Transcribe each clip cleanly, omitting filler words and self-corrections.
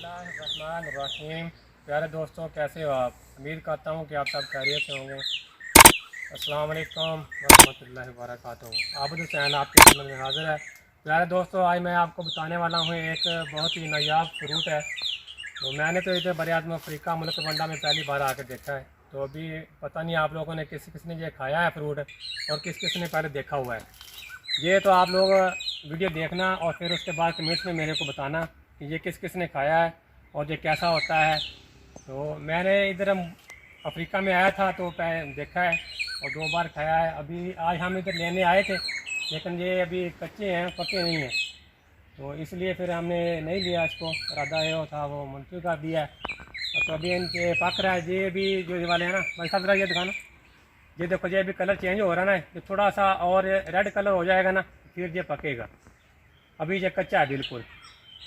बिस्मिल्लाहिर्रहमानिर्रहीम। प्यारे दोस्तों, कैसे हो आप? उम्मीद करता हूँ कि आप सब खैरियत से होंगे। अस्सलाम वालेकुम वरहमतुल्लाहि वबरकातुहू। आबिद हुसैन आपकी खिदमत में हाज़िर है। प्यारे दोस्तों, आज मैं आपको बताने वाला हूँ एक बहुत ही नायाब फ्रूट है। तो मैंने तो इधर बरआज़म अफ्रीका मुल्क रवांडा में पहली बार आकर देखा है। तो अभी पता नहीं आप लोगों ने किस किस ने ये खाया है फ्रूट, और किस किस ने पहले देखा हुआ है। ये तो आप लोग वीडियो देखना और फिर उसके बाद कमेंट्स में मेरे को बताना कि ये किस किस ने खाया है और ये कैसा होता है। तो मैंने इधर अफ्रीका में आया था तो देखा है और 2 बार खाया है। अभी आज हम इधर लेने आए थे, लेकिन ये अभी कच्चे हैं, पके नहीं हैं, तो इसलिए फिर हमने नहीं लिया इसको। इरादा ये था वो मुंतवी कर दिया है। तो अभी इनके पक रहा है। ये भी जो ये वाले हैं ना, भाई साहब ये दिखाना, ये देखो, ये भी कलर चेंज हो रहा है ना, ये थोड़ा सा और रेड कलर हो जाएगा ना, फिर ये पकेगा। अभी ये कच्चा है बिल्कुल,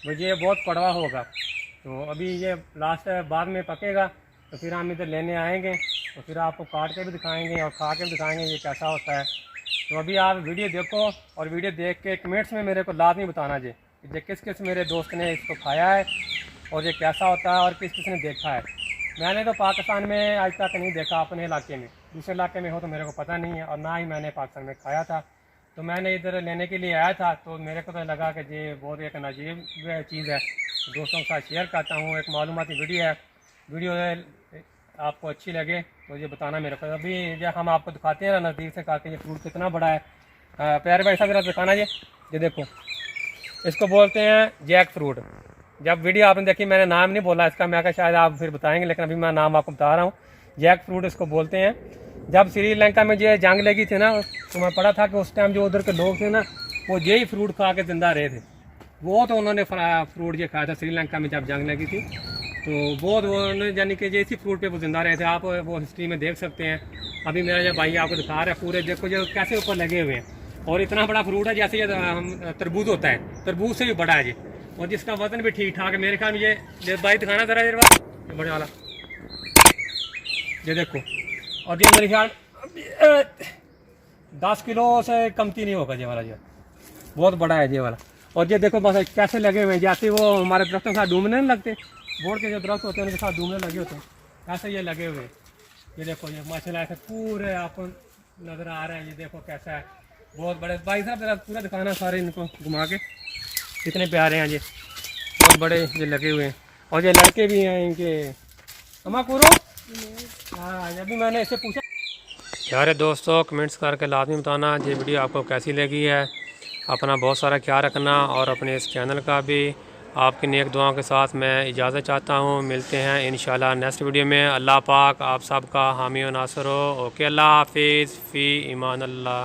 मुझे ये बहुत कड़वा होगा। तो अभी ये लास्ट बाद में पकेगा, तो फिर हम इधर लेने आएंगे, तो फिर आपको काट के भी दिखाएंगे और खा के भी दिखाएंगे ये कैसा होता है। तो अभी आप वीडियो देखो और वीडियो देख के कमेंट्स में मेरे को लाजमी बताना जी ये किस किस मेरे दोस्त ने इसको खाया है और ये कैसा होता है और किस किस ने देखा है। मैंने तो पाकिस्तान में आज तक नहीं देखा, अपने इलाके में। दूसरे इलाके में हो तो मेरे को पता नहीं है, और ना ही मैंने पाकिस्तान में खाया था। तो मैंने इधर लेने के लिए आया था, तो मेरे को तो लगा कि ये बहुत एक अजीब चीज़ है। दोस्तों के साथ शेयर करता हूँ, एक मालूमाती वीडियो है। वीडियो आपको अच्छी लगे तो ये बताना मेरे को। अभी जो हम आपको दिखाते हैं ना नज़दीक से करके, ये फ्रूट कितना बड़ा है। प्यारे भाई साहब, दिखाना ये देखो, इसको बोलते हैं जैक फ्रूट। जब वीडियो आपने देखी, मैंने नाम नहीं बोला इसका, मैं कहा शायद आप फिर बताएंगे, लेकिन अभी मैं नाम आपको बता रहा हूँ। जैक फ्रूट इसको बोलते हैं। जब श्रीलंका में ये जंग लगी थी ना, तो मैं पढ़ा था कि उस टाइम जो उधर के लोग थे ना, वो यही फ्रूट खा के जिंदा रहे थे। वो तो उन्होंने फ्रूट ये खाया था श्रीलंका में जब जंग लगी थी, तो बहुत वो यानी कि इसी फ्रूट पे वो जिंदा रहे थे। आप वो हिस्ट्री में देख सकते हैं। अभी मेरा जो भाई आपको दिखा रहा है पूरे, देखो जो कैसे ऊपर लगे हुए हैं। और इतना बड़ा फ्रूट है जैसे ये तरबूज होता है, तरबूज से भी बड़ा है ये, और जिसका वजन भी ठीक ठाक है मेरे ख्याल में। ये भाई दिखाना जरा ये बड़े वाला, ये देखो। और ये मेरे ख्याल 10 किलो से कमती नहीं होगा ये वाला, ये बहुत बड़ा है ये वाला। और ये देखो बस कैसे लगे हुए हैं, जैसे वो हमारे दरख्तों के साथ डूबने नहीं लगते, बोर्ड के जो दरख्त होते हैं उनके साथ डूबने लगे होते हैं, ऐसे ये लगे हुए हैं। ये देखो, ये माशाल्लाह ऐसे पूरे आपको नज़र आ रहे हैं। ये देखो कैसा है, बहुत बड़े। भाई साहब जरा पूरा दिखाना सारे इनको घुमा के, कितने प्यारे हैं ये, बहुत बड़े ये लगे हुए हैं। और ये लड़के भी हैं इनके। अम्मा कूरो, हाँ अभी मैंने इससे पूछा। यारे दोस्तों, कमेंट्स करके लाजमी बताना ये वीडियो आपको कैसी लगी है। अपना बहुत सारा ख्याल रखना, और अपने इस चैनल का भी आपकी नेक दुआओं के साथ मैं इजाज़त चाहता हूँ। मिलते हैं इंशाल्लाह नेक्स्ट वीडियो में। अल्लाह पाक आप सबका हामी व नासर हो। ओके, अल्लाह हाफिज़, फ़ी ईमान अल्लाह।